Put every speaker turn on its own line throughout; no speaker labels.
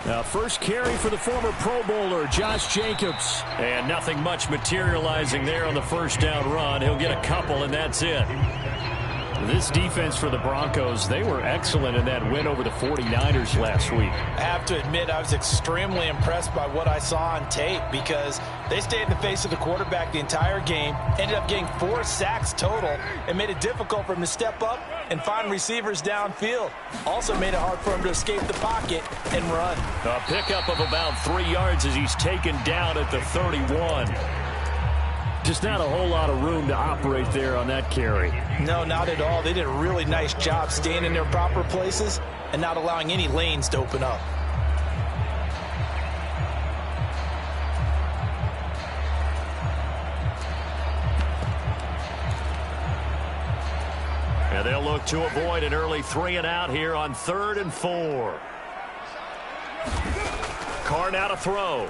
Now, first carry for the former Pro Bowler, Josh Jacobs. And nothing much materializing there on the first down run. He'll get a couple, and that's it. This defense for the Broncos, they were excellent in that win over the 49ers last week.
I have to admit, I was extremely impressed by what I saw on tape because they stayed in the face of the quarterback the entire game, ended up getting 4 sacks total, and made it difficult for him to step up and find receivers downfield. Also made it hard for him to escape the pocket and run.
A pickup of about 3 yards as he's taken down at the 31. Just not a whole lot of room to operate there on that carry.
No, not at all. They did a really nice job staying in their proper places and not allowing any lanes to open up.
And they'll look to avoid an early 3 and out here on 3rd and 4. Carr now to throw.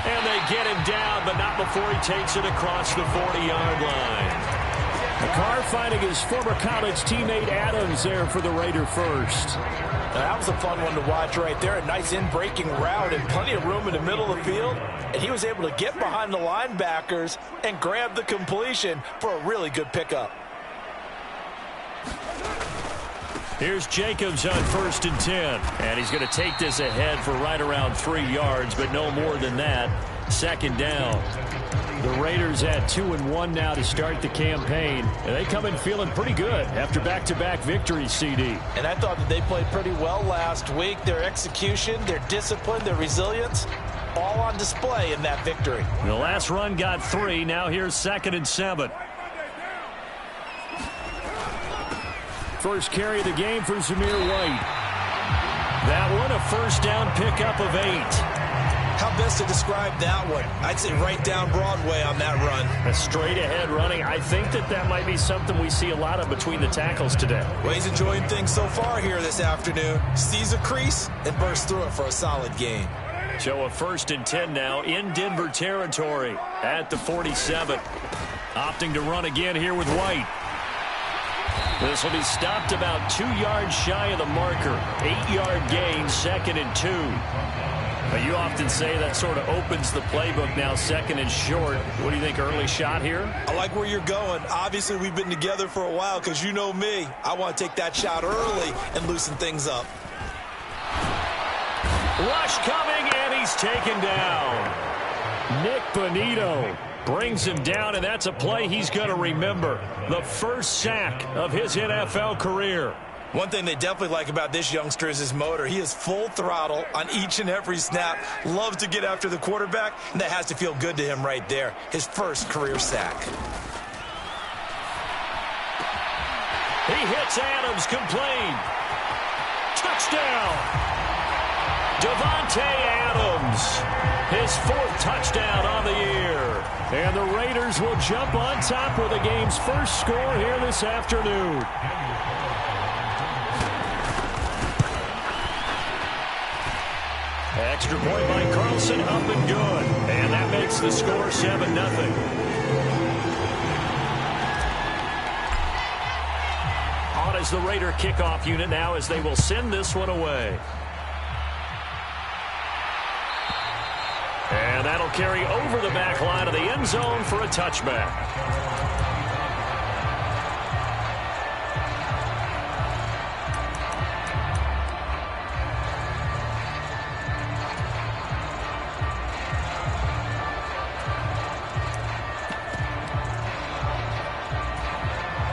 And they get him down, but not before he takes it across the 40-yard line. Carr finding his former college teammate Adams there for the Raider first.
Now, that was a fun one to watch right there. A nice in-breaking route and plenty of room in the middle of the field. And he was able to get behind the linebackers and grab the completion for a really good pickup.
Here's Jacobs on 1st and 10. And he's going to take this ahead for right around 3 yards, but no more than that. 2nd down. The Raiders at 2-1 now to start the campaign. And they come in feeling pretty good after back-to-back victories, CD.
And I thought that they played pretty well last week. Their execution, their discipline, their resilience, all on display in that victory.
The last run got 3. Now here's 2nd and 7. First carry of the game for Zamir White. That one, a first down pickup of 8.
How best to describe that one? I'd say right down Broadway on that run.
A straight ahead running. I think that might be something we see a lot of between the tackles today.
Well, he's enjoying things so far here this afternoon. Sees a crease and bursts through it for a solid game.
So a 1st and 10 now in Denver territory at the 47. Opting to run again here with White. This will be stopped about 2 yards shy of the marker. 8-yard gain, 2nd and 2. But you often say that sort of opens the playbook now, 2nd and short. What do you think, early shot here?
I like where you're going. Obviously, we've been together for a while because you know me. I want to take that shot early and loosen things up.
Rush coming, and he's taken down. Nick Bonito brings him down, and that's a play he's going to remember. The first sack of his NFL career.
One thing they definitely like about this youngster is his motor. He is full throttle on each and every snap. Loves to get after the quarterback, and that has to feel good to him right there. His first career sack.
He hits Adams, complete. Touchdown. Davante Adams, his 4th touchdown on the year. And the Raiders will jump on top with the game's first score here this afternoon. Extra point by Carlson, up and good. And that makes the score 7-0. On is the Raider kickoff unit now as they will send this one away. And that'll carry over the back line of the end zone for a touchback.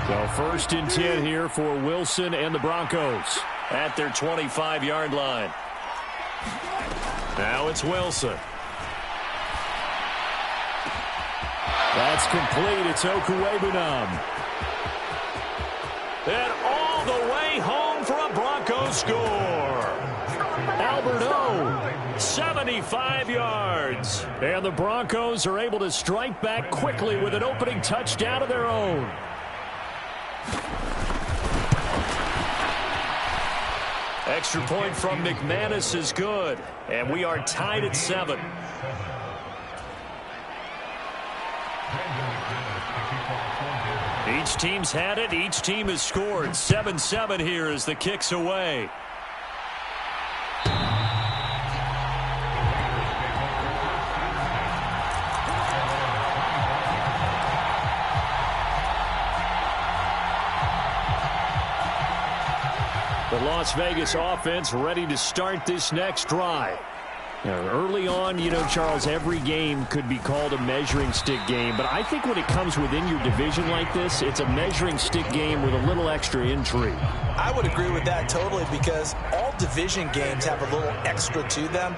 So 1st and 10 here for Wilson and the Broncos at their 25-yard line. Now it's Wilson. That's complete. It's Okwuegbunam. And all the way home for a Broncos score. Albert O, 75 yards. And the Broncos are able to strike back quickly with an opening touchdown of their own. Extra point from McManus is good. And we are tied at 7. Each team's had it. Each team has scored. 7-7 here as the kick's away. Las Vegas offense ready to start this next drive. Early on, Charles, every game could be called a measuring stick game. But I think when it comes within your division like this, it's a measuring stick game with a little extra intrigue.
I would agree with that totally, because all division games have a little extra to them.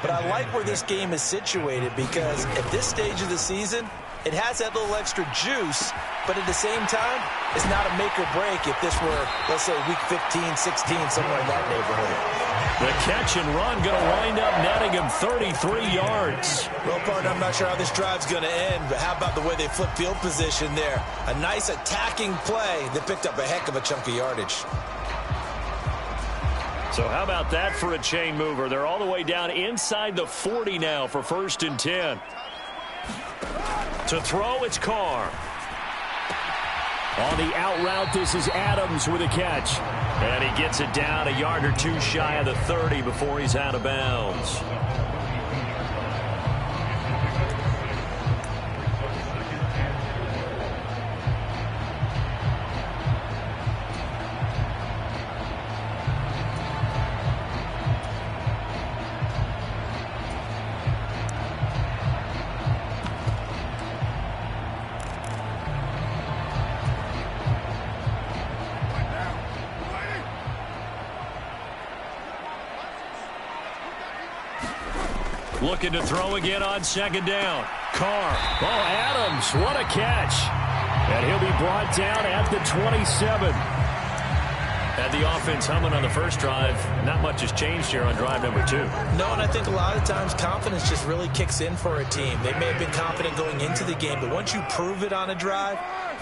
But I like where this game is situated, because at this stage of the season, it has that little extra juice, but at the same time, it's not a make or break if this were, let's say, week 15, 16, somewhere in that neighborhood.
The catch and run going to wind up netting him 33 yards.
Well, partner, I'm not sure how this drive's going to end, but how about the way they flip field position there? A nice attacking play that picked up a heck of a chunk of yardage.
So how about that for a chain mover? They're all the way down inside the 40 now for 1st and 10. To throw, it's Carr. On the out route, this is Adams with a catch. And he gets it down a yard or two shy of the 30 before he's out of bounds. Looking to throw again on 2nd down. Carr. Oh, Adams, what a catch. And he'll be brought down at the 27. Had the offense humming on the first drive. Not much has changed here on drive number 2.
No, and I think a lot of times confidence just really kicks in for a team. They may have been confident going into the game, but once you prove it on a drive,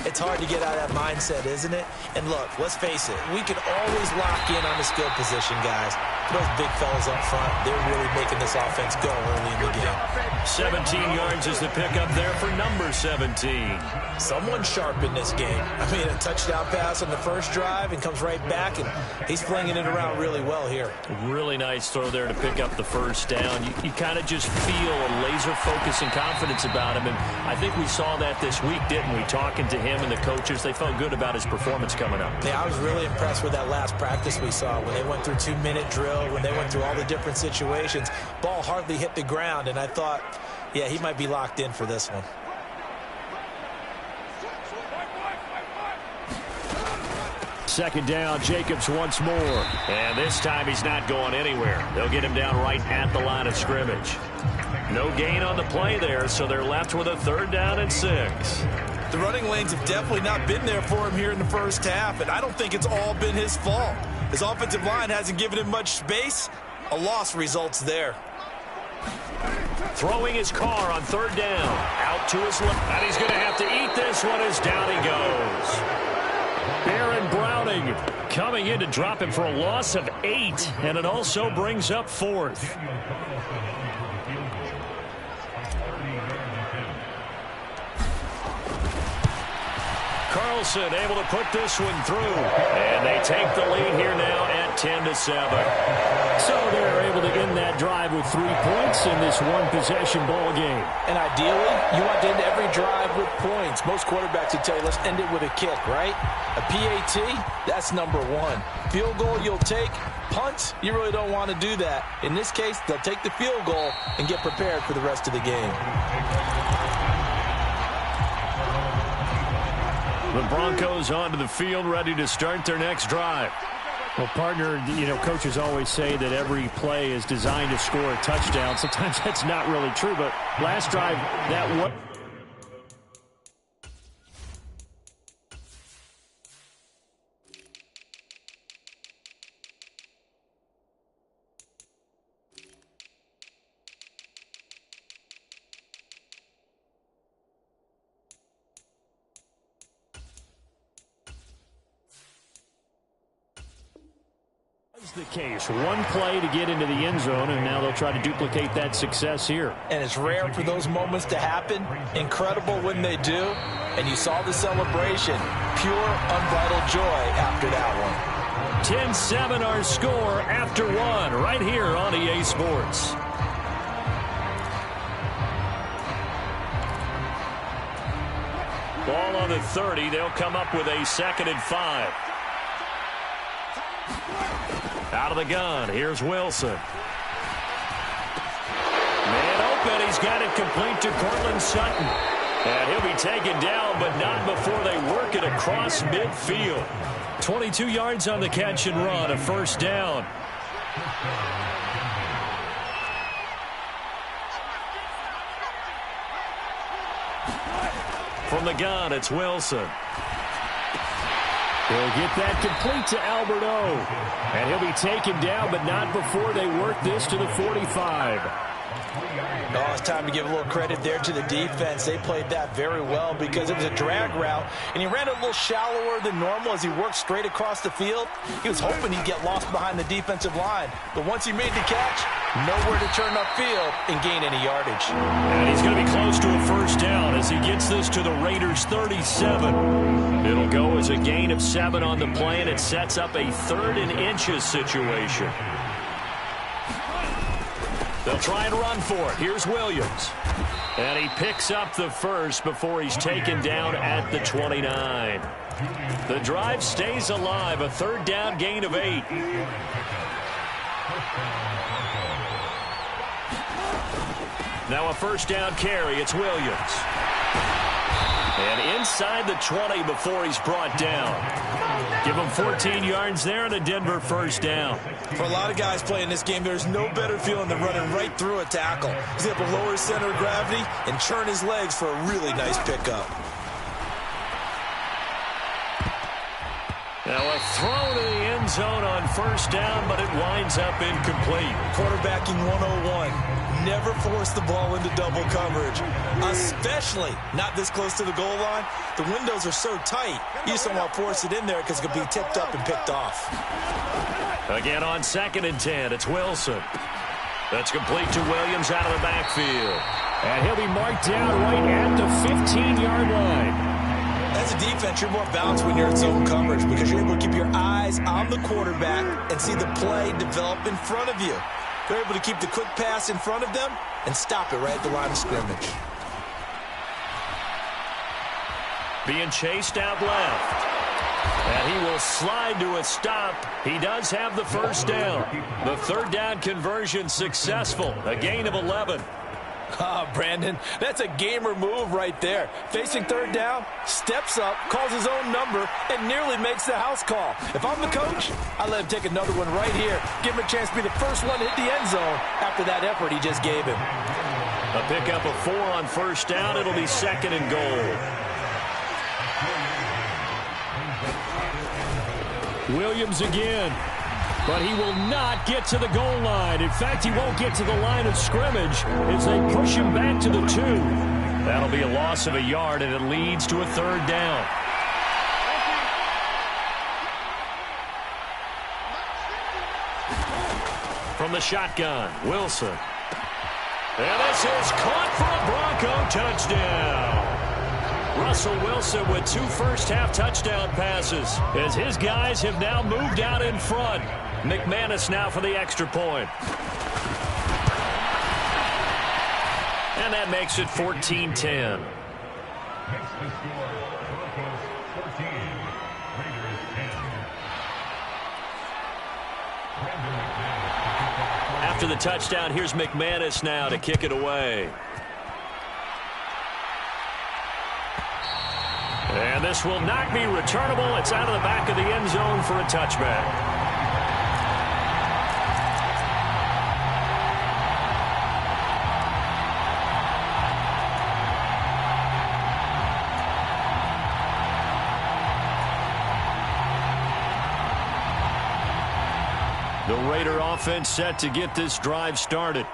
it's hard to get out of that mindset, isn't it? And look, let's face it, we can always lock in on the skill position, guys. Those big fellas up front, they're really making this offense go early in the game.
17 yards is the pickup there for number 17.
Someone sharp in this game. I mean, a touchdown pass on the first drive and comes right back, and he's flinging it around really well here.
Really nice throw there to pick up the first down. You kind of just feel a laser focus and confidence about him, and I think we saw that this week, didn't we? Talking to him and the coaches, they felt good about his performance coming up.
Yeah, I was really impressed with that last practice we saw when they went through 2-minute drill, when they went through all the different situations. Ball hardly hit the ground, and I thought, yeah, he might be locked in for this one.
Second down, Jacobs once more. And this time he's not going anywhere. They'll get him down right at the line of scrimmage. No gain on the play there, so they're left with a 3rd down and 6.
The running lanes have definitely not been there for him here in the first half, and I don't think it's all been his fault. His offensive line hasn't given him much space. A loss results there.
Throwing his Carr on 3rd down. Out to his left. And he's going to have to eat this one as down he goes. Baron Browning coming in to drop him for a loss of 8. And it also brings up 4th. Carlson able to put this one through. And they take the lead here now at 10-7. So they're able to end that drive with 3 points in this one-possession ball game.
And ideally, you want to end every drive with points. Most quarterbacks would tell you, let's end it with a kick, right? A PAT, that's number 1. Field goal, you'll take. Punt, you really don't want to do that. In this case, they'll take the field goal and get prepared for the rest of the game.
The Broncos onto the field, ready to start their next drive. Well, partner, coaches always say that every play is designed to score a touchdown. Sometimes that's not really true, but last drive, that was. The case. One play to get into the end zone, and now they'll try to duplicate that success here.
And it's rare for those moments to happen. Incredible when they do. And you saw the celebration. Pure, unbridled joy after that one.
10-7 our score after 1 right here on EA Sports. Ball on the 30. They'll come up with a 2nd and 5. Out of the gun, here's Wilson. Man open, he's got it complete to Courtland Sutton. And he'll be taken down, but not before they work it across midfield. 22 yards on the catch and run, a first down. From the gun, it's Wilson. He'll get that complete to Albert O. And he'll be taken down, but not before they work this to the 45.
Oh, it's time to give a little credit there to the defense. They played that very well because it was a drag route, and he ran a little shallower than normal as he worked straight across the field. He was hoping he'd get lost behind the defensive line, but once he made the catch, nowhere to turn upfield and gain any yardage.
And he's going to be close to a first down as he gets this to the Raiders' 37. It'll go as a gain of 7 on the play, and it sets up a 3rd and inches situation. They'll try and run for it. Here's Williams. And he picks up the first before he's taken down at the 29. The drive stays alive, a 3rd down gain of 8. Now a first down carry. It's Williams. And inside the 20 before he's brought down. Give him 14 yards there and a Denver first down.
For a lot of guys playing this game, there's no better feeling than running right through a tackle. He's able to lower his center of gravity and churn his legs for a really nice pickup.
Now a throw to the end zone on first down, but it winds up incomplete.
Quarterbacking 101. Never force the ball into double coverage, especially not this close to the goal line. The windows are so tight, you just don't want to force it in there because it could be tipped up and picked off.
Again on 2nd and 10, it's Wilson. That's complete to Williams out of the backfield. And he'll be marked down right at the 15-yard line.
As a defense, you're more balanced when you're in zone coverage because you're able to keep your eyes on the quarterback and see the play develop in front of you. They're able to keep the quick pass in front of them and stop it right at the line of scrimmage.
Being chased out left. And he will slide to a stop. He does have the first down. The 3rd down conversion successful. A gain of 11.
Ah, Brandon, that's a gamer move right there. Facing 3rd down, steps up, calls his own number, and nearly makes the house call. If I'm the coach, I let him take another one right here. Give him a chance to be the first one to hit the end zone after that effort he just gave him.
A pickup of 4 on first down. It'll be 2nd and goal. Williams again. But he will not get to the goal line. In fact, he won't get to the line of scrimmage as they push him back to the 2. That'll be a loss of a yard, and it leads to a 3rd down. From the shotgun, Wilson. And this is caught for a Bronco touchdown. Russell Wilson with 2 first-half touchdown passes as his guys have now moved out in front. McManus now for the extra point. And that makes it 14-10. After the touchdown, here's McManus now to kick it away. And this will not be returnable. It's out of the back of the end zone for a touchback. The Raider offense set to get this drive started.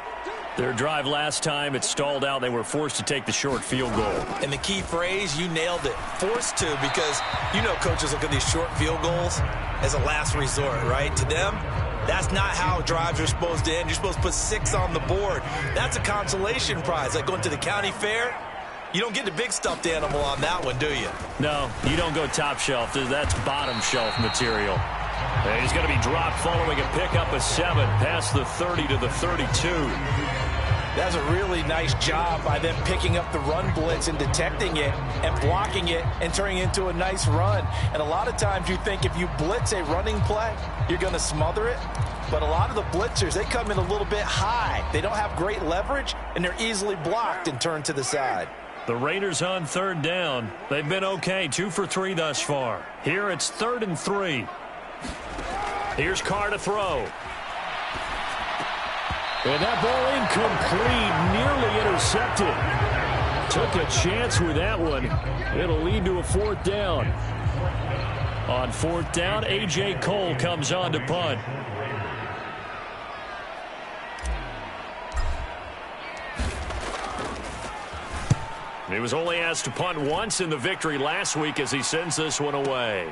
Their drive last time, it stalled out. They were forced to take the short field goal.
And the key phrase, you nailed it. Forced to, because you know coaches look at these short field goals as a last resort, right? To them, that's not how drives are supposed to end. You're supposed to put 6 on the board. That's a consolation prize, like going to the county fair. You don't get the big stuffed animal on that one, do you?
No, you don't go top shelf. That's bottom shelf material. And he's going to be dropped following a pickup of 7 past the 30 to the 32.
That's a really nice job by them picking up the run blitz and detecting it and blocking it and turning it into a nice run. And a lot of times you think if you blitz a running play, you're going to smother it. But a lot of the blitzers, they come in a little bit high. They don't have great leverage, and they're easily blocked and turned to the side.
The Raiders on third down. They've been okay, 2 for 3 thus far. Here it's 3rd and 3. Here's Carr to throw. And that ball incomplete, nearly intercepted. Took a chance with that one. It'll lead to a 4th down. On 4th down, A.J. Cole comes on to punt. He was only asked to punt once in the victory last week as he sends this one away.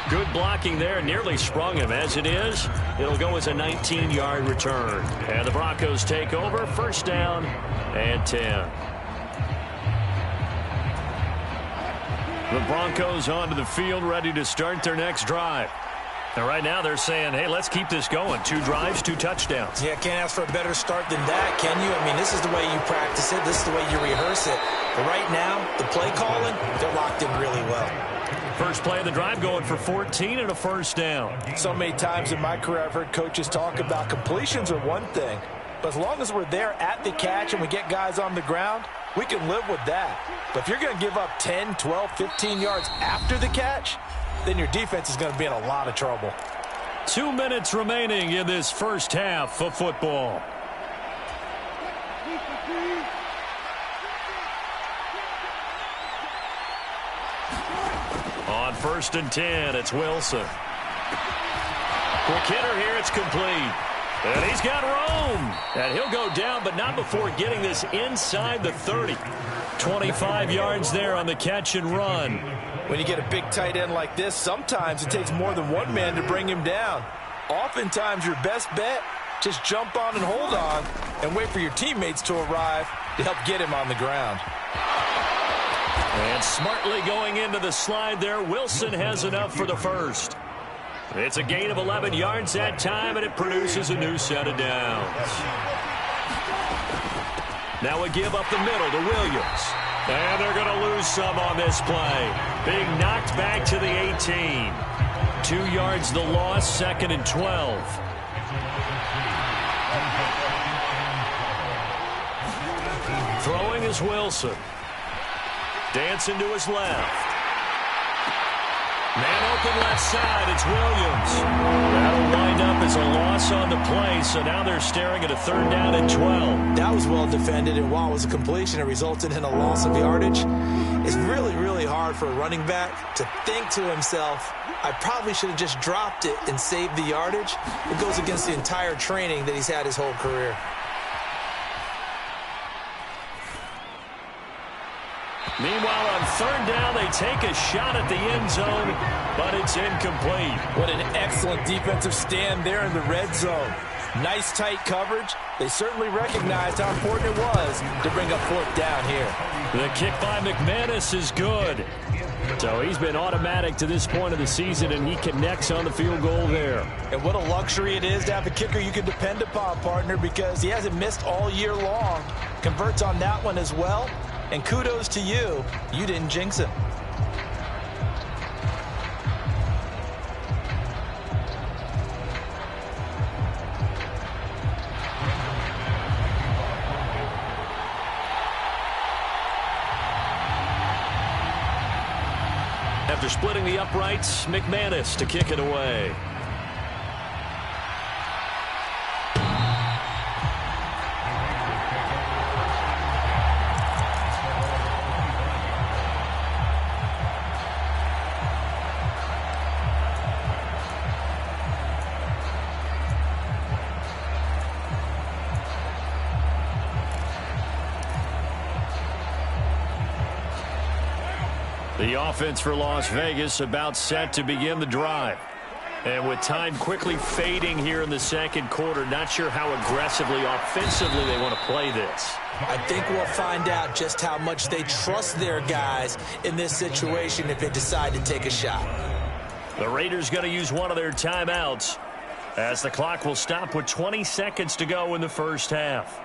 Good blocking there, nearly sprung him. As it is, it'll go as a 19-yard return. And the Broncos take over, 1st down and 10. The Broncos onto the field, ready to start their next drive. And right now they're saying, hey, let's keep this going. 2 drives, 2 touchdowns.
Yeah, can't ask for a better start than that, can you? I mean, this is the way you practice it. This is the way you rehearse it. But right now, the play calling, they're locked in really well.
First play of the drive going for 14 and a 1st down.
So many times in my career I've heard coaches talk about completions are one thing. But as long as we're there at the catch and we get guys on the ground, we can live with that. But if you're going to give up 10, 12, 15 yards after the catch, then your defense is going to be in a lot of trouble.
2 minutes remaining in this first half of football. On 1st and 10, it's Wilson. Quick hitter here, it's complete. And he's got room. And he'll go down, but not before getting this inside the 30. 25 yards there on the catch and run.
When you get a big tight end like this, sometimes it takes more than one man to bring him down. Oftentimes, your best bet, just jump on and hold on and wait for your teammates to arrive to help get him on the ground.
And smartly going into the slide there, Wilson has enough for the first. It's a gain of 11 yards that time, and it produces a new set of downs. Now a give up the middle to Williams. And they're going to lose some on this play. Being knocked back to the 18. 2 yards the loss, 2nd and 12. Throwing is Wilson. Dancing to his left. Man open left side, it's Williams. That'll wind up as a loss on the play, so now they're staring at a 3rd down and 12.
That was well defended, and while it was a completion, it resulted in a loss of yardage. It's really, really hard for a running back to think to himself, I probably should have just dropped it and saved the yardage. It goes against the entire training that he's had his whole career.
Meanwhile, on 3rd down, they take a shot at the end zone, but it's incomplete.
What an excellent defensive stand there in the red zone. Nice tight coverage. They certainly recognized how important it was to bring up 4th down here.
The kick by McManus is good. So he's been automatic to this point of the season, and he connects on the field goal there.
And what a luxury it is to have a kicker you can depend upon, partner, because he hasn't missed all year long. Converts on that one as well. And kudos to you. You didn't jinx him.
After splitting the uprights, McManus to kick it away. The offense for Las Vegas about set to begin the drive. And with time quickly fading here in the 2nd quarter, not sure how aggressively, offensively they want to play this.
I think we'll find out just how much they trust their guys in this situation if they decide to take a shot.
The Raiders going to use one of their timeouts as the clock will stop with 20 seconds to go in the first half.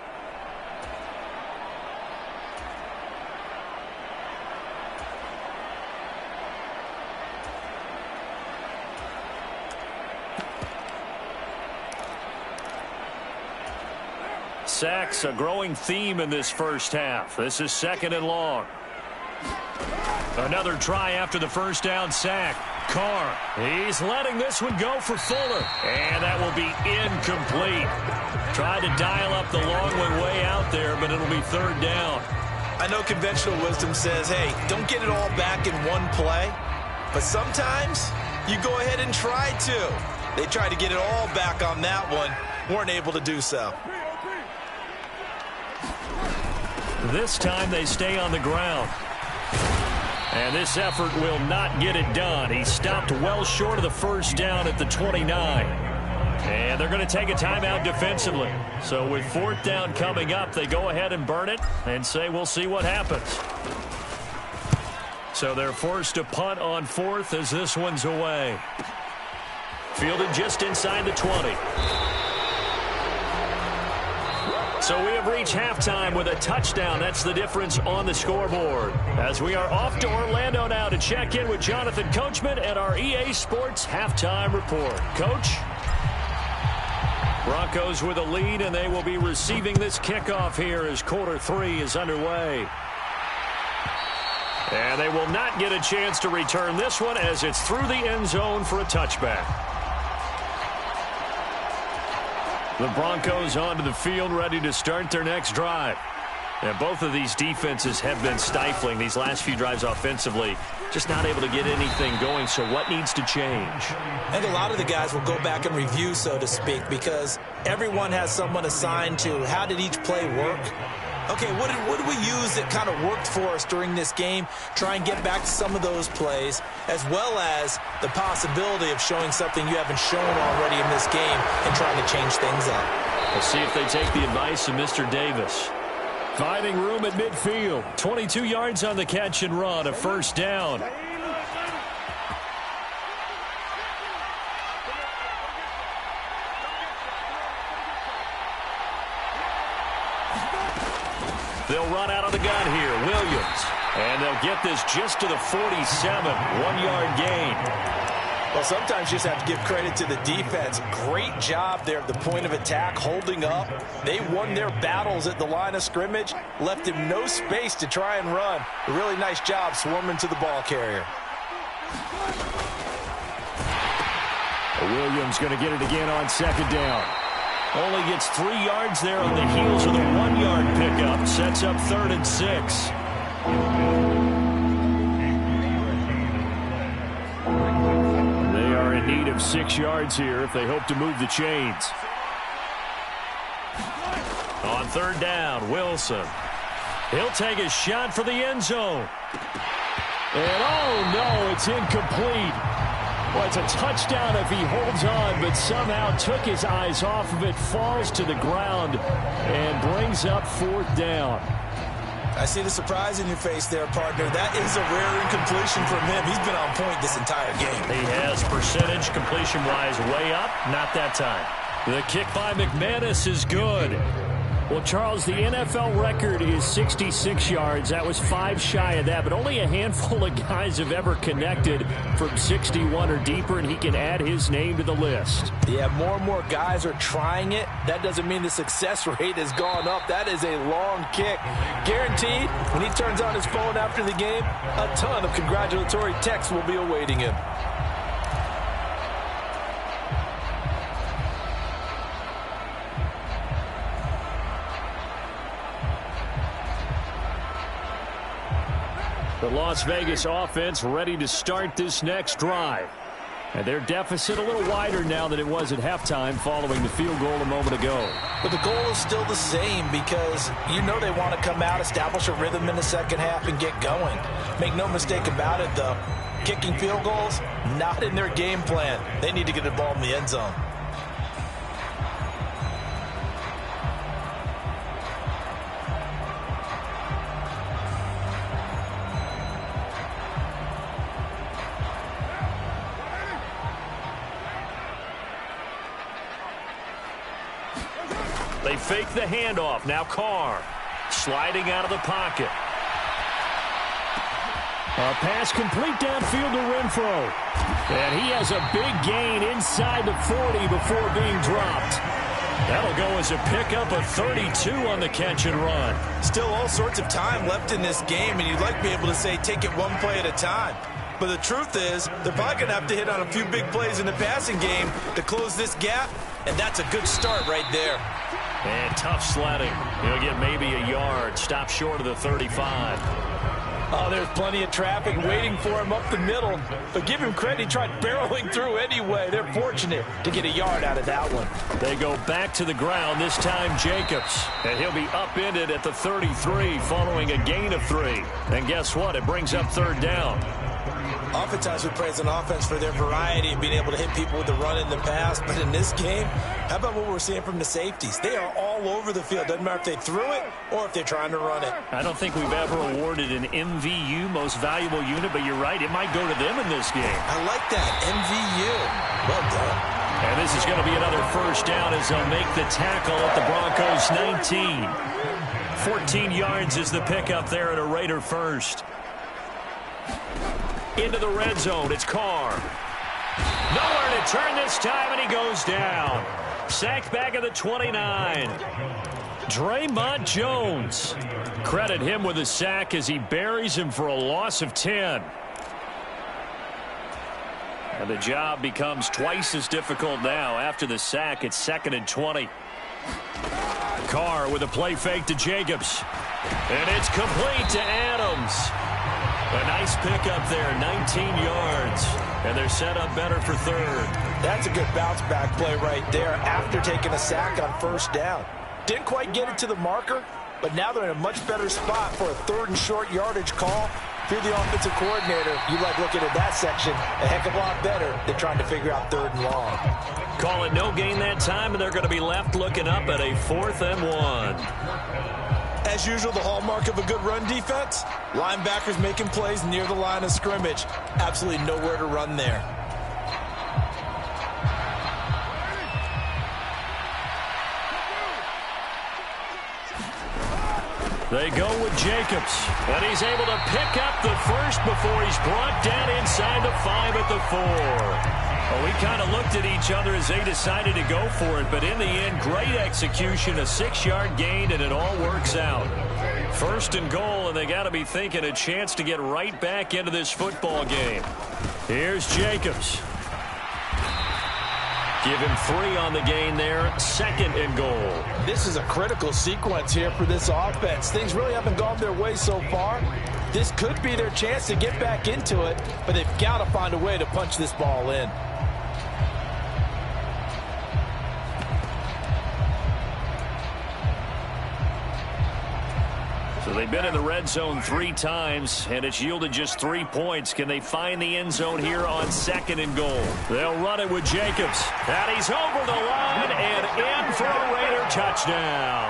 Sacks, a growing theme in this first half. This is 2nd and long. Another try after the first down sack. Carr, he's letting this one go for Fuller. And that will be incomplete. Tried to dial up the long one way out there, but it'll be 3rd down.
I know conventional wisdom says, hey, don't get it all back in one play. But sometimes you go ahead and try to. They tried to get it all back on that one. Weren't able to do so.
This time they stay on the ground. And this effort will not get it done. He stopped well short of the first down at the 29. And they're going to take a timeout defensively. So with 4th down coming up, they go ahead and burn it and say we'll see what happens. So they're forced to punt on 4th as this one's away. Fielded just inside the 20. So we have reached halftime with a touchdown. That's the difference on the scoreboard. As we are off to Orlando now to check in with Jonathan Coachman at our EA Sports Halftime Report. Coach? Broncos with a lead, and they will be receiving this kickoff here as quarter 3 is underway. And they will not get a chance to return this one as it's through the end zone for a touchback. The Broncos onto the field, ready to start their next drive. And both of these defenses have been stifling these last few drives offensively. Just not able to get anything going, so what needs to change?
And a lot of the guys will go back and review, so to speak, because everyone has someone assigned to how did each play work. Okay, what did we use that kind of worked for us during this game? Try and get back to some of those plays, as well as the possibility of showing something you haven't shown already in this game and trying to change things up.
We'll see if they take the advice of Mr. Davis. Finding room at midfield. 22 yards on the catch and run, a 1st down. They'll run out of the gun here. Williams. And they'll get this just to the 47. 1-yard gain.
Well, sometimes you just have to give credit to the defense. Great job there at the point of attack, holding up. They won their battles at the line of scrimmage, left him no space to try and run. A really nice job swarming to the ball carrier.
Williams going to get it again on 2nd down. Only gets 3 yards there on the heels of the 1-yard pickup. Sets up 3rd and 6. They are in need of 6 yards here if they hope to move the chains. On 3rd down, Wilson. He'll take a shot for the end zone. And oh no, it's incomplete. Well, it's a touchdown if he holds on, but somehow took his eyes off of it, falls to the ground, and brings up 4th down.
I see the surprise in your face there, partner. That is a rare incompletion from him. He's been on point this entire game.
He has percentage completion-wise way up, not that time. The kick by McManus is good. Well, Charles, the NFL record is 66 yards. That was 5 shy of that, but only a handful of guys have ever connected from 61 or deeper, and he can add his name to the list.
Yeah, more and more guys are trying it. That doesn't mean the success rate has gone up. That is a long kick. Guaranteed, when he turns on his phone after the game, a ton of congratulatory texts will be awaiting him.
The Las Vegas offense ready to start this next drive. And their deficit a little wider now than it was at halftime following the field goal a moment ago.
But the goal is still the same because you know they want to come out, establish a rhythm in the second half, and get going. Make no mistake about it, though. Kicking field goals, not in their game plan. They need to get the ball in the end zone.
They fake the handoff. Now Carr sliding out of the pocket. A pass complete downfield to Renfro. And he has a big gain inside the 40 before being dropped. That'll go as a pickup of 32 on the catch and run.
Still all sorts of time left in this game, and you'd like to be able to say take it one play at a time. But the truth is, they're probably going to have to hit on a few big plays in the passing game to close this gap, and that's a good start right there.
And tough sledding. He'll get maybe a yard. Stop short of the 35.
Oh, there's plenty of traffic waiting for him up the middle. But give him credit, he tried barreling through anyway. They're fortunate to get a yard out of that one.
They go back to the ground, this time Jacobs. And he'll be upended at the 33 following a gain of 3. And guess what? It brings up third down.
Oftentimes we praise an offense for their variety and being able to hit people with the run in the pass. But in this game, how about what we're seeing from the safeties? They are all over the field. Doesn't matter if they threw it or if they're trying to run it.
I don't think we've ever awarded an MVU, most valuable unit, but you're right. It might go to them in this game.
I like that. MVU. Well done.
And this is going to be another first down as they'll make the tackle at the Broncos 19. 14 yards is the pickup there at a Raider first. Into the red zone, it's Carr. Nowhere to turn this time, and he goes down. Sacked back at the 29. Draymond Jones. Credit him with a sack as he buries him for a loss of 10. And the job becomes twice as difficult now. After the sack, it's 2nd and 20. Carr with a play fake to Jacobs. And it's complete to Adams. A nice pickup there, 19 yards. And they're set up better for third.
That's a good bounce back play right there after taking a sack on first down. Didn't quite get it to the marker, but now they're in a much better spot for a 3rd and short yardage call. If you're the offensive coordinator, you like looking at that section a heck of a lot better than trying to figure out 3rd and long.
Call it no gain that time, and they're going to be left looking up at a 4th and 1.
As usual, the hallmark of a good run defense, linebackers making plays near the line of scrimmage. Absolutely nowhere to run there.
They go with Jacobs, and he's able to pick up the first before he's brought down inside the 5 at the 4. Well, we kind of looked at each other as they decided to go for it, but in the end, great execution, a 6-yard gain, and it all works out. 1st and goal, and they got to be thinking a chance to get right back into this football game. Here's Jacobs. Give him 3 on the gain there, 2nd and goal.
This is a critical sequence here for this offense. Things really haven't gone their way so far. This could be their chance to get back into it, but they've got to find a way to punch this ball in.
So they've been in the red zone 3 times, and it's yielded just 3 points. Can they find the end zone here on 2nd and goal? They'll run it with Jacobs. And he's over the line and in for a Raider touchdown.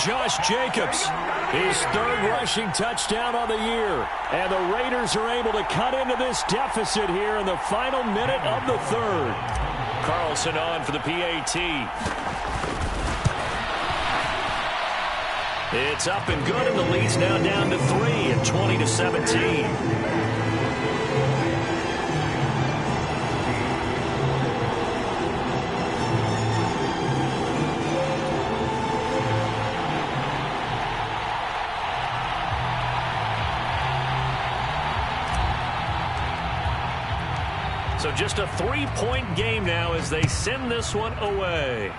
Josh Jacobs, his 3rd rushing touchdown on the year. And the Raiders are able to cut into this deficit here in the final minute of the 3rd. Carlson on for the PAT. It's up and good, and the lead's now down to 3 at 20-17. So just a 3-point game now as they send this one away.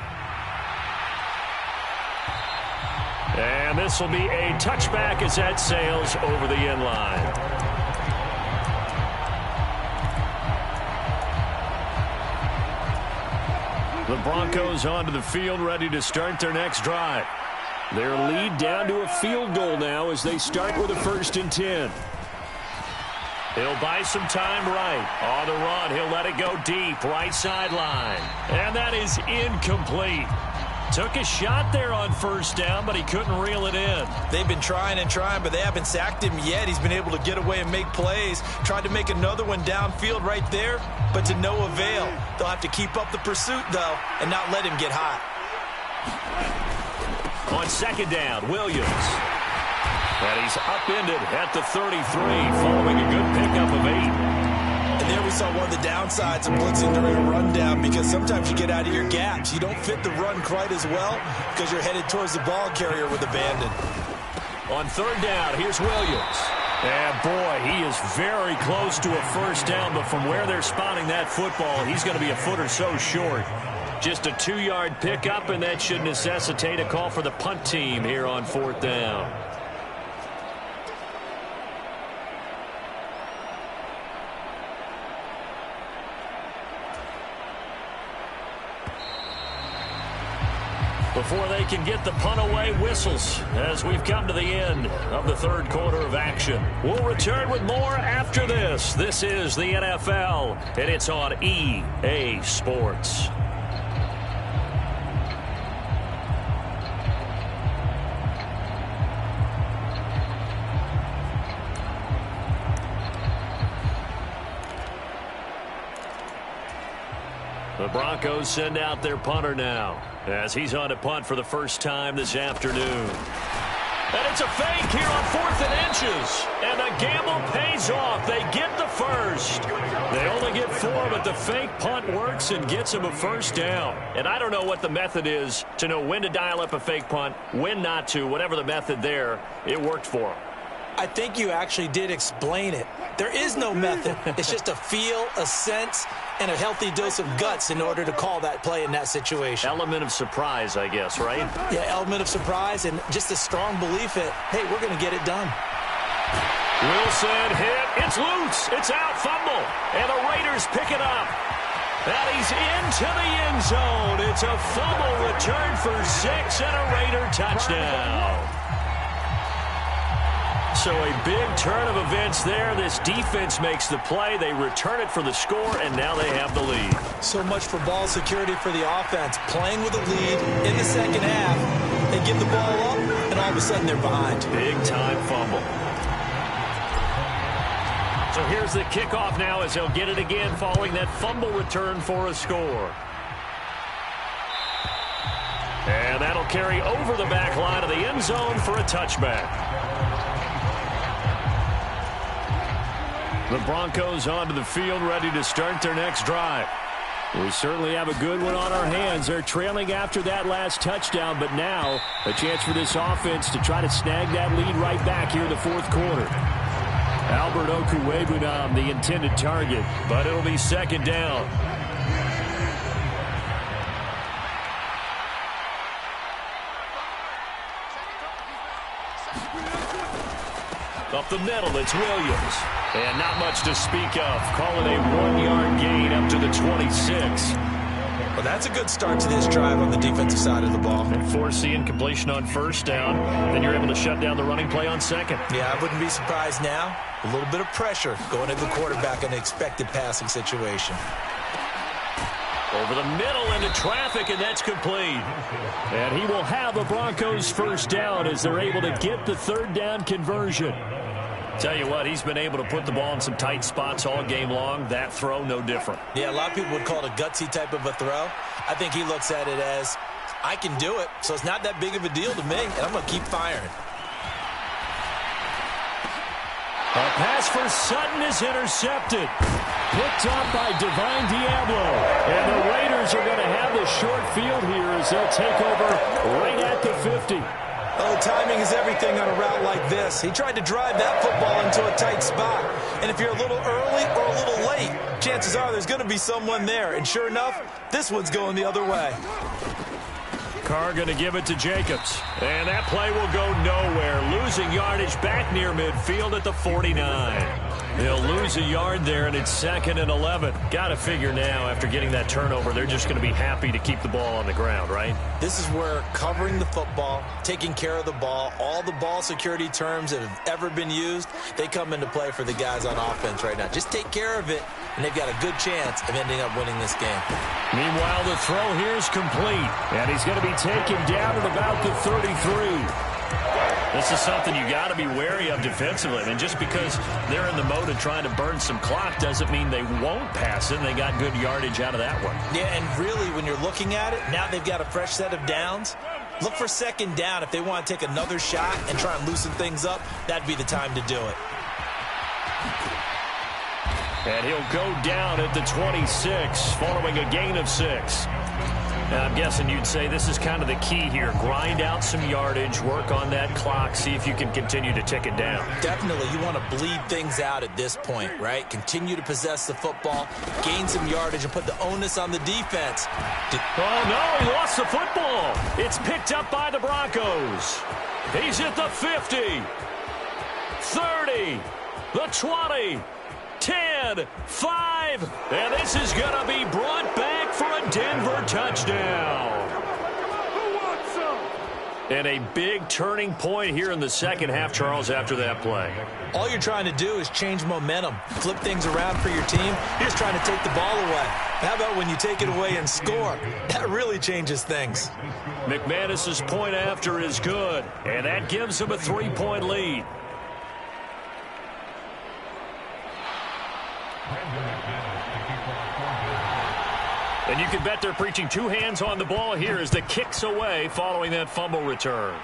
And this will be a touchback as that sails over the end line. The Broncos onto the field, ready to start their next drive. Their lead down to a field goal now as they start with a 1st and 10. He'll buy some time right. On the run, he'll let it go deep, right sideline. And that is incomplete. Took a shot there on 1st down, but he couldn't reel it in.
They've been trying and trying, but they haven't sacked him yet. He's been able to get away and make plays. Tried to make another one downfield right there, but to no avail. They'll have to keep up the pursuit, though, and not let him get hot.
On 2nd down, Williams. And he's upended at the 33 following a good pickup of 8.
And And there we saw one of the downsides of blitzing during a rundown, because sometimes you get out of your gaps. You don't fit the run quite as well because you're headed towards the ball carrier with abandon.
On third down, here's Williams. And, boy, he is very close to a first down, but from where they're spotting that football, he's going to be a foot or so short. Just a 2-yard pickup, and that should necessitate a call for the punt team here on fourth down. Before they can get the punt away, whistles as we've come to the end of the third quarter of action. We'll return with more after this. This is the NFL, and it's on EA Sports. The Broncos send out their punter now as he's on to punt for the first time this afternoon. And it's a fake here on 4th and inches. And the gamble pays off. They get the first. They only get 4, but the fake punt works and gets them a first down. And I don't know what the method is to know when to dial up a fake punt, when not to. Whatever the method there, it worked for them.
I think you actually did explain it. There is no method. It's just a feel, a sense, and a healthy dose of guts in order to call that play in that situation.
Element of surprise, I guess, right?
Yeah, element of surprise and just a strong belief that, hey, we're going to get it done.
Wilson hit. It's loose. It's out. Fumble. And the Raiders pick it up. And he's into the end zone. It's a fumble return for 6 and a Raider touchdown. So a big turn of events there. This defense makes the play. They return it for the score, and now they have the lead.
So much for ball security for the offense. Playing with a lead in the second half. They give the ball up, and all of a sudden they're behind.
Big-time fumble. So here's the kickoff now as they'll get it again following that fumble return for a score. And that'll carry over the back line of the end zone for a touchback. The Broncos onto the field, ready to start their next drive. We certainly have a good one on our hands. They're trailing after that last touchdown, but now a chance for this offense to try to snag that lead right back here in the fourth quarter. Albert Okwuegbunam, the intended target, but it'll be second down. Up the middle, it's Williams. And not much to speak of. Calling a 1-yard gain up to the 26.
Well, that's a good start to this drive on the defensive side of the ball.
And force the incompletion on first down. Then you're able to shut down the running play on second.
Yeah, I wouldn't be surprised now. A little bit of pressure going into the quarterback in an expected passing situation.
Over the middle into traffic, and that's complete. And he will have the Broncos first down as they're able to get the third down conversion. Tell you what, he's been able to put the ball in some tight spots all game long. That throw, no different.
Yeah, a lot of people would call it a gutsy type of a throw. I think he looks at it as, I can do it, so it's not that big of a deal to me, and I'm going to keep firing.
A pass for Sutton is intercepted. Picked up by Divine Diablo. And the Raiders are going to have the short field here as they'll take over right at the 50.
Oh, timing is everything on a route like this. He tried to drive that football into a tight spot. And if you're a little early or a little late, chances are there's going to be someone there. And sure enough, this one's going the other way.
Carr going to give it to Jacobs. And that play will go nowhere. Losing yardage back near midfield at the 49. They'll lose a yard there, and it's 2nd and 11. Got to figure now, after getting that turnover, they're just going to be happy to keep the ball on the ground, right?
This is where covering the football, taking care of the ball, all the ball security terms that have ever been used, they come into play for the guys on offense right now. Just take care of it, and they've got a good chance of ending up winning this game.
Meanwhile, the throw here is complete, and he's going to be taken down at about the 33. This is something you got to be wary of defensively. I mean, just because they're in the mode of trying to burn some clock doesn't mean they won't pass it. And they got good yardage out of that one.
Yeah, and really, when you're looking at it, now they've got a fresh set of downs. Look for second down. If they want to take another shot and try and loosen things up, that'd be the time to do it.
And he'll go down at the 26 following a gain of 6. Now, I'm guessing you'd say this is kind of the key here. Grind out some yardage, work on that clock, see if you can continue to tick it down.
Definitely, you want to bleed things out at this point, right? Continue to possess the football, gain some yardage, and put the onus on the defense.
Oh, no, he lost the football. It's picked up by the Broncos. He's at the 50, 30, the 20, 10, 5, and this is going to be brought back for a Denver touchdown. Who wants some? And a big turning point here in the second half, Charles, after that play.
All you're trying to do is change momentum, flip things around for your team. You're just trying to take the ball away. How about when you take it away and score? That really changes things.
McManus's point after is good, and that gives him a 3-point lead. And you can bet they're preaching two hands on the ball here as the kick's away following that fumble return.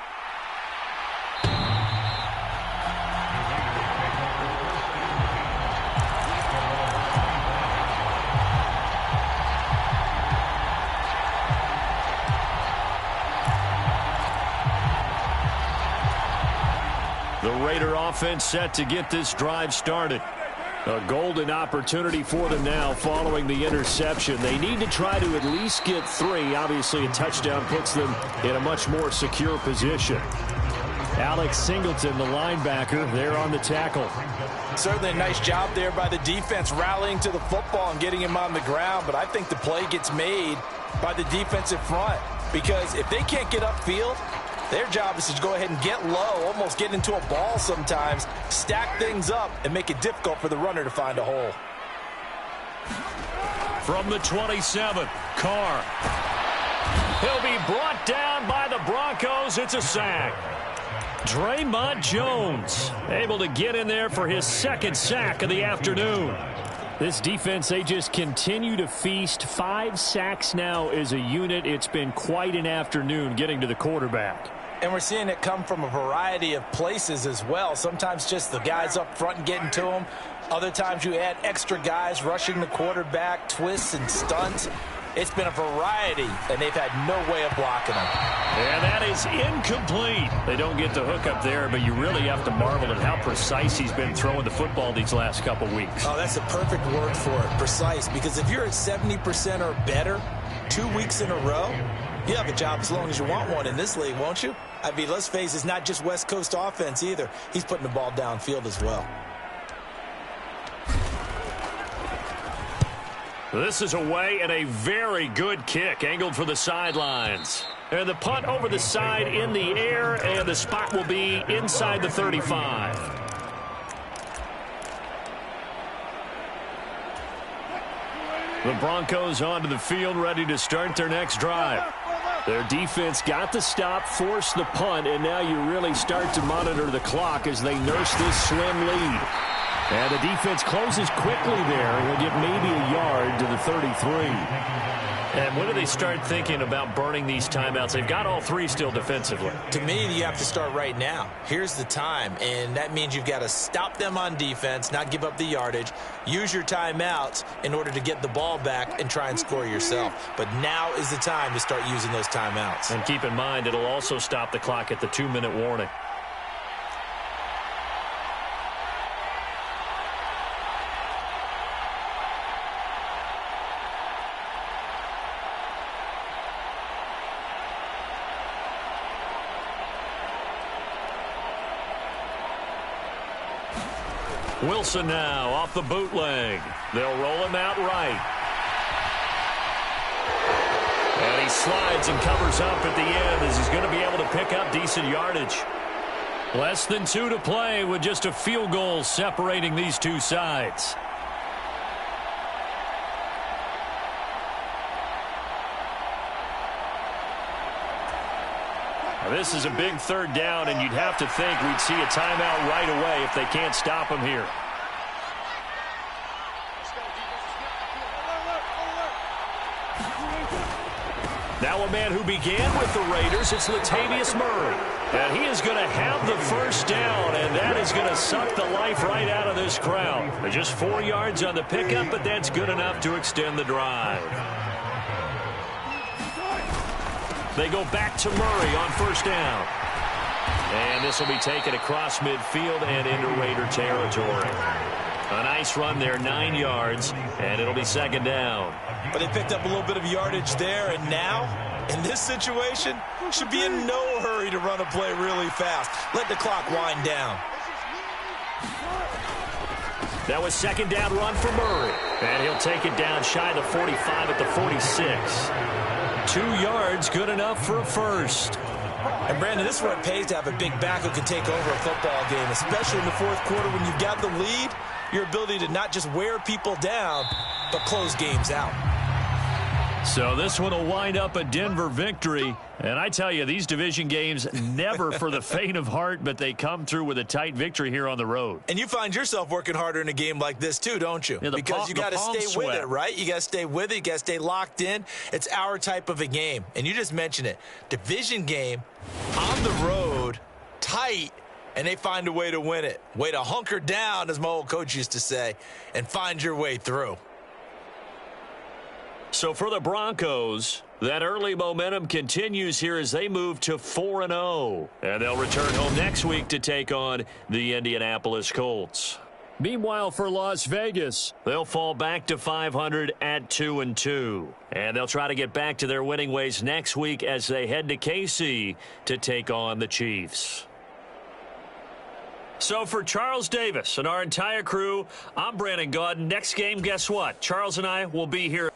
The Raider offense set to get this drive started. A golden opportunity for them now following the interception. They need to try to at least get 3. Obviously, a touchdown puts them in a much more secure position. Alex Singleton, the linebacker, there on the tackle.
Certainly a nice job there by the defense rallying to the football and getting him on the ground. But I think the play gets made by the defensive front because if they can't get upfield, their job is to go ahead and get low, almost get into a ball sometimes, stack things up, and make it difficult for the runner to find a hole.
From the 27, Carr. He'll be brought down by the Broncos. It's a sack. Draymond Jones able to get in there for his second sack of the afternoon. This defense, they just continue to feast. 5 sacks now as a unit. It's been quite an afternoon getting to the quarterback.
And we're seeing it come from a variety of places as well. Sometimes just the guys up front and getting to them. Other times you add extra guys rushing the quarterback, twists and stunts. It's been a variety, and they've had no way of blocking them.
And that is incomplete. They don't get the hook up there, but you really have to marvel at how precise he's been throwing the football these last couple weeks.
Oh, that's a perfect word for it, precise. Because if you're at 70% or better 2 weeks in a row, you have a job as long as you want one in this league, won't you? I mean, let's face it, it's not just West Coast offense either. He's putting the ball downfield as well.
This is away and a very good kick angled for the sidelines. And the punt over the side in the air, and the spot will be inside the 35. The Broncos onto the field, ready to start their next drive. Their defense got the stop, forced the punt, and now you really start to monitor the clock as they nurse this slim lead. And the defense closes quickly there. He'll get maybe a yard to the 33. And when do they start thinking about burning these timeouts? They've got all 3 still defensively.
To me, you have to start right now. Here's the time, and that means you've got to stop them on defense, not give up the yardage, use your timeouts in order to get the ball back and try and score yourself. But now is the time to start using those timeouts.
And keep in mind, it'll also stop the clock at the 2-minute warning. Wilson now off the bootleg. They'll roll him out right. And he slides and covers up at the end as he's going to be able to pick up decent yardage. Less than 2 to play with just a field goal separating these two sides. This is a big 3rd down, and you'd have to think we'd see a timeout right away if they can't stop him here. Now a man who began with the Raiders, it's Latavius Murray. And he is going to have the first down, and that is going to suck the life right out of this crowd. Just 4 yards on the pickup, but that's good enough to extend the drive. They go back to Murray on first down. And this will be taken across midfield and into Raider territory. A nice run there, 9 yards, and it'll be second down.
But they picked up a little bit of yardage there, and now, in this situation, should be in no hurry to run a play really fast. Let the clock wind down.
That was second down run for Murray. And he'll take it down shy of the 45 at the 46. 2 yards, good enough for a first.
And, Brandon, this is where it pays to have a big back who can take over a football game, especially in the fourth quarter when you've got the lead, your ability to not just wear people down, but close games out.
So this one will wind up a Denver victory. And I tell you, these division games, never for the faint of heart, but they come through with a tight victory here on the road.
And you find yourself working harder in a game like this, too, don't you?
Yeah,
because you got to stay with it, right? You got to stay with it. You got to stay locked in. It's our type of a game. And you just mentioned it. Division game, on the road, tight, and they find a way to win it. Way to hunker down, as my old coach used to say, and find your way through.
So for the Broncos, that early momentum continues here as they move to 4-0. And they'll return home next week to take on the Indianapolis Colts. Meanwhile, for Las Vegas, they'll fall back to 500 at 2-2. And they'll try to get back to their winning ways next week as they head to KC to take on the Chiefs. So for Charles Davis and our entire crew, I'm Brandon Gaudin. Next game, guess what? Charles and I will be here.